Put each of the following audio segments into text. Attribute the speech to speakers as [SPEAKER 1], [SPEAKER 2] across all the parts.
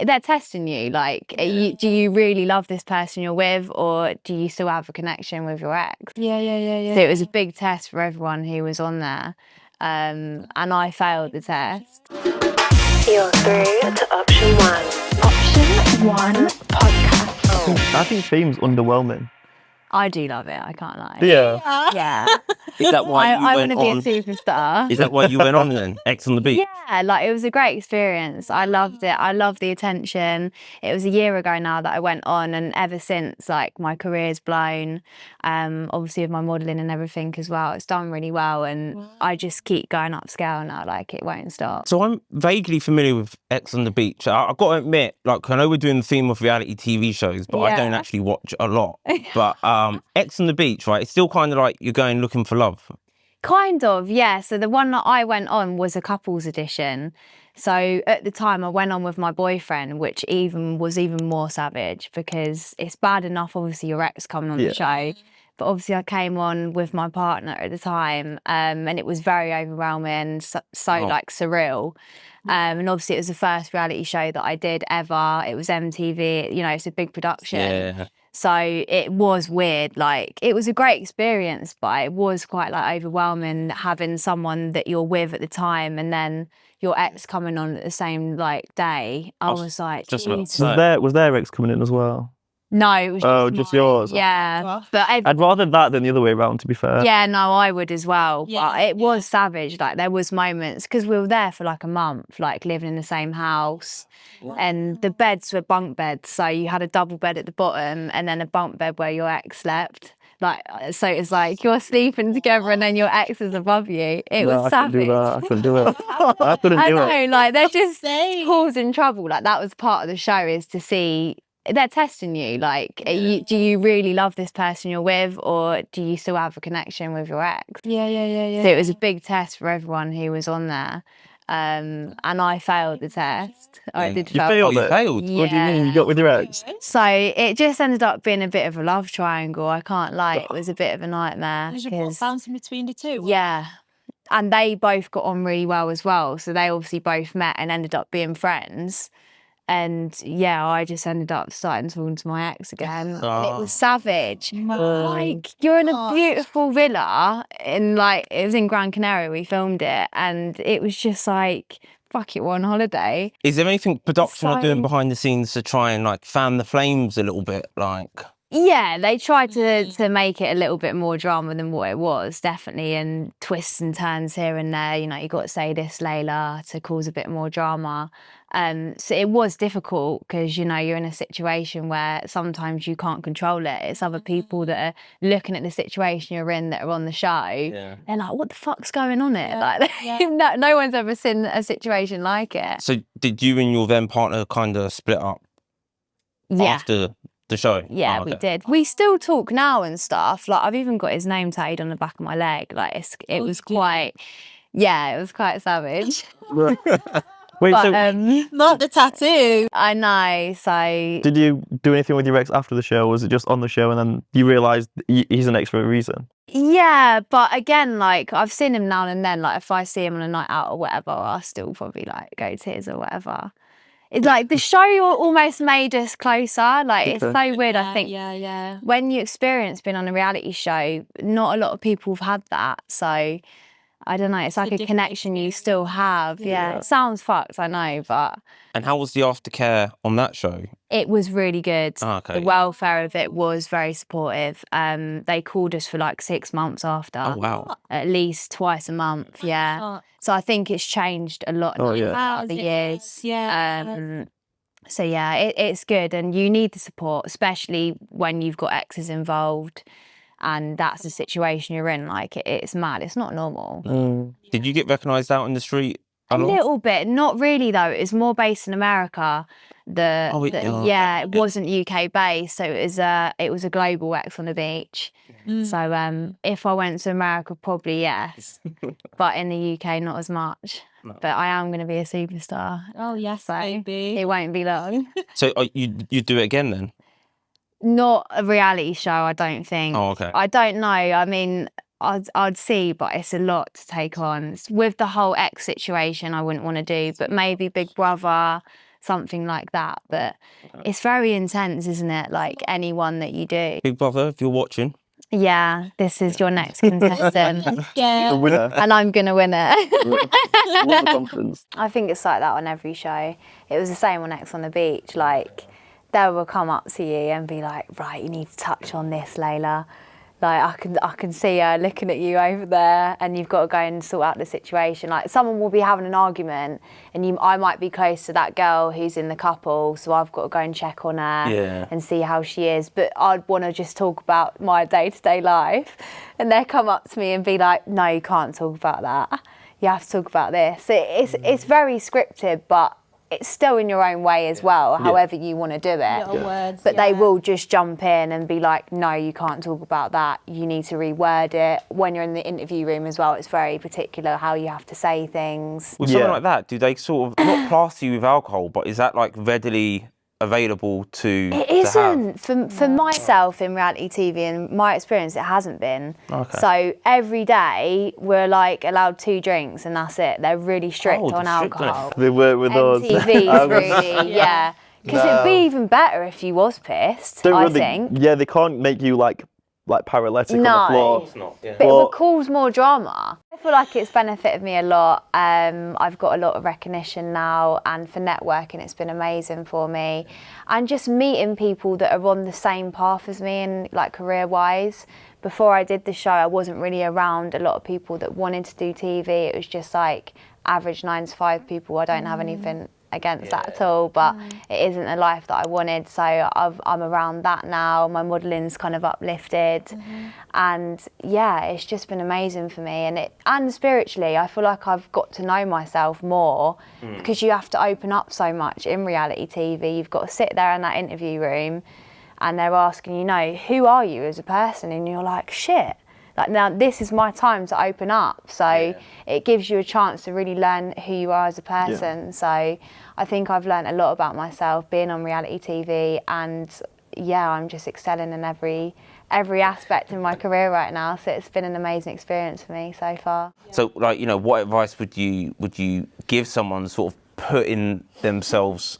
[SPEAKER 1] they're testing you. Like, do you really love this person you're with, or do you still have a connection with your ex?
[SPEAKER 2] Yeah.
[SPEAKER 1] So it was a big test for everyone who was on there, and I failed the test.
[SPEAKER 3] You're through to option one. Option one podcast.
[SPEAKER 4] I think Fame's underwhelming.
[SPEAKER 1] I do love it. I can't lie.
[SPEAKER 4] Yeah.
[SPEAKER 5] Is that why
[SPEAKER 1] I want to be a superstar.
[SPEAKER 5] Is that why you went on then? X on the Beach?
[SPEAKER 1] Yeah, like it was a great experience. I loved it. I loved the attention. It was a year ago now that I went on, and ever since, like, my career's blown. Obviously with my modelling and everything as well, it's done really well, and I just keep going upscale now. Like, it won't stop.
[SPEAKER 5] So I'm vaguely familiar with X on the Beach. I've got to admit, like, I know we're doing the theme of reality TV shows, but I don't actually watch a lot. But X on the Beach, right? It's still kind of like you're going looking for love.
[SPEAKER 1] Kind of, yeah. So the one that I went on was a couples edition. So at the time I went on with my boyfriend, which was even more savage, because it's bad enough, obviously, your ex coming on the show. But obviously I came on with my partner at the time, and it was very overwhelming, so like surreal. And obviously it was the first reality show that I did ever. It was MTV, you know, it's a big production.
[SPEAKER 5] Yeah.
[SPEAKER 1] So it was weird. Like, it was a great experience, but it was quite like overwhelming having someone that you're with at the time and then your ex coming on at the same like day. I was like,
[SPEAKER 5] just
[SPEAKER 1] Jesus.
[SPEAKER 4] Was their ex coming in as well?
[SPEAKER 1] No, it was
[SPEAKER 4] just yours.
[SPEAKER 1] Yeah, but
[SPEAKER 4] I'd rather that than the other way around, to be fair.
[SPEAKER 1] Yeah, no, I would as well. But it was savage. Like, there was moments, because we were there for like a month, like living in the same house, and the beds were bunk beds. So you had a double bed at the bottom and then a bunk bed where your ex slept. Like, so it's like you're sleeping together and then your ex is above you. It was savage.
[SPEAKER 4] I couldn't do it. I couldn't do it.
[SPEAKER 1] I know, like, they're just causing trouble. Like, that was part of the show, is to see. They're testing you. Like, do you really love this person you're with, or do you still have a connection with your ex?
[SPEAKER 2] Yeah.
[SPEAKER 1] So it was a big test for everyone who was on there, and I failed the test. I did fail.
[SPEAKER 4] You failed
[SPEAKER 5] You
[SPEAKER 4] it?
[SPEAKER 5] failed?
[SPEAKER 1] Yeah.
[SPEAKER 4] What do you mean you got with your ex?
[SPEAKER 1] So it just ended up being a bit of a love triangle. I can't lie, it was a bit of a nightmare.
[SPEAKER 2] There's bouncing between the two.
[SPEAKER 1] Yeah. And they both got on really well as well. So they obviously both met and ended up being friends. And yeah, I just ended up starting talking to my ex again. And it was savage. Like, you're in a beautiful villa in, like, it was in Gran Canaria, we filmed it, and it was just like, fuck it, we're on holiday.
[SPEAKER 5] Is there anything production are doing behind the scenes to try and like fan the flames a little bit? Like,
[SPEAKER 1] yeah, they tried to make it a little bit more drama than what it was, definitely, and twists and turns here and there. You know, you got to say this, Leylah, to cause a bit more drama. So it was difficult because, you know, you're in a situation where sometimes you can't control it. It's other people that are looking at the situation you're in that are on the show. Yeah. They're like, what the fuck's going on here? Like, no one's ever seen a situation like it.
[SPEAKER 5] so did you and your then partner kind of split up after the show?
[SPEAKER 1] Yeah, we did. We still talk now and stuff. Like, I've even got his name tattooed on the back of my leg. Like, it was quite savage.
[SPEAKER 4] Wait,
[SPEAKER 1] But,
[SPEAKER 4] so
[SPEAKER 2] Not the tattoo.
[SPEAKER 1] I know. So
[SPEAKER 4] did you do anything with your ex after the show? Or was it just on the show and then you realised he's an ex for a reason?
[SPEAKER 1] yeah, but again, like, I've seen him now and then. Like, if I see him on a night out or whatever, I'll still probably like go to his or whatever. It's like the show almost made us closer. Like, it's so weird. I think when you experience being on a reality show, not a lot of people have had that. So I don't know, it's like a connection you still have. Yeah, it sounds fucked, I know, but...
[SPEAKER 5] And how was the aftercare on that show?
[SPEAKER 1] It was really good.
[SPEAKER 5] Okay.
[SPEAKER 1] The welfare of it was very supportive. They called us for like 6 months after.
[SPEAKER 5] Oh, wow.
[SPEAKER 1] At least twice a month, yeah. So I think it's changed a lot over the years.
[SPEAKER 2] Yeah.
[SPEAKER 1] So yeah, it's good, and you need the support, especially when you've got exes involved. And that's the situation you're in. Like, it's mad. It's not normal.
[SPEAKER 5] Did you get recognised out in the street?
[SPEAKER 1] A little bit. Not really, though. It was more based in America. It wasn't UK based, so it was a global X on the Beach. So if I went to America, probably yes, but in the UK, not as much. No. But I am going to be a superstar.
[SPEAKER 2] Oh yes,
[SPEAKER 1] so
[SPEAKER 2] baby.
[SPEAKER 1] It won't be long.
[SPEAKER 5] So you do it again then?
[SPEAKER 1] Not a reality show, I don't think.
[SPEAKER 5] Oh, okay.
[SPEAKER 1] I don't know. I mean, I'd see, but it's a lot to take on. With the whole ex situation, I wouldn't want to do, but maybe Big Brother, something like that. But it's very intense, isn't it? Like anyone that you do.
[SPEAKER 5] Big Brother, if you're watching.
[SPEAKER 1] Yeah, this is your next contestant.
[SPEAKER 4] The
[SPEAKER 2] Yeah.
[SPEAKER 4] winner.
[SPEAKER 1] And I'm going to win it.
[SPEAKER 4] What the confidence?
[SPEAKER 1] I think it's like that on every show. It was the same on X on the Beach. Like, they will come up to you and be like, right, you need to touch on this, Leylah. Like, I can see her looking at you over there, and you've got to go and sort out the situation. Like, someone will be having an argument, and I might be close to that girl who's in the couple, so I've got to go and check on her and see how she is. But I'd want to just talk about my day-to-day life, and they come up to me and be like, no, you can't talk about that. You have to talk about this. It's very scripted, but it's still in your own way as well, however you want to do it.
[SPEAKER 2] Little words,
[SPEAKER 1] But they will just jump in and be like, no, you can't talk about that. You need to reword it. When you're in the interview room as well, it's very particular how you have to say things.
[SPEAKER 5] With something like that, do they sort of not plaster you with alcohol, but is that like readily available to
[SPEAKER 1] It
[SPEAKER 5] to have?
[SPEAKER 1] isn't. For myself in reality TV and my experience, it hasn't been.
[SPEAKER 5] Okay.
[SPEAKER 1] So every day we're like allowed 2 drinks and that's it. They're really strict on
[SPEAKER 5] they're strict on it.
[SPEAKER 1] alcohol.
[SPEAKER 4] They work with us.
[SPEAKER 1] MTV's really, yeah. Because it'd be even better if you was pissed, I think.
[SPEAKER 4] Yeah, they can't make you like paralytic on the floor.
[SPEAKER 5] It's not, yeah.
[SPEAKER 1] But it would cause more drama. I feel like it's benefited me a lot. I've got a lot of recognition now, and for networking it's been amazing for me. And just meeting people that are on the same path as me and like career-wise. Before I did the show, I wasn't really around a lot of people that wanted to do TV. It was just like average 9 to 5 people. I don't have anything against that at all, but it isn't the life that I wanted, so I'm around that now. My modeling's kind of uplifted, and yeah, it's just been amazing for me. And spiritually, I feel like I've got to know myself more, because you have to open up so much in reality TV. You've got to sit there in that interview room and they're asking, you know, who are you as a person? And you're like, shit. Like, now this is my time to open up. So it gives you a chance to really learn who you are as a person. So I think I've learned a lot about myself being on reality TV, and yeah, I'm just excelling in every aspect in my career right now. So it's been an amazing experience for me so far.
[SPEAKER 5] So, like, you know, what advice would you give someone sort of putting themselves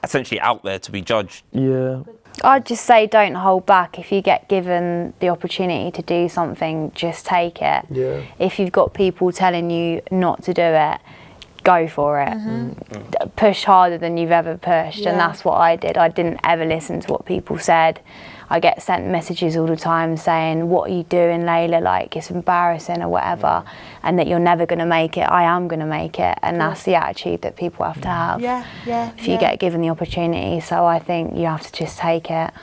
[SPEAKER 5] essentially out there to be judged?
[SPEAKER 4] Yeah.
[SPEAKER 1] I'd just say don't hold back. If you get given the opportunity to do something, just take it.
[SPEAKER 4] Yeah.
[SPEAKER 1] If you've got people telling you not to do it, go for it. Push harder than you've ever pushed, and that's what I did. I didn't ever listen to what people said. I get sent messages all the time saying, what are you doing, Leylah? Like, it's embarrassing or whatever, and that you're never going to make it. I am going to make it, and that's the attitude that people have to have if you get given the opportunity. So I think you have to just take it.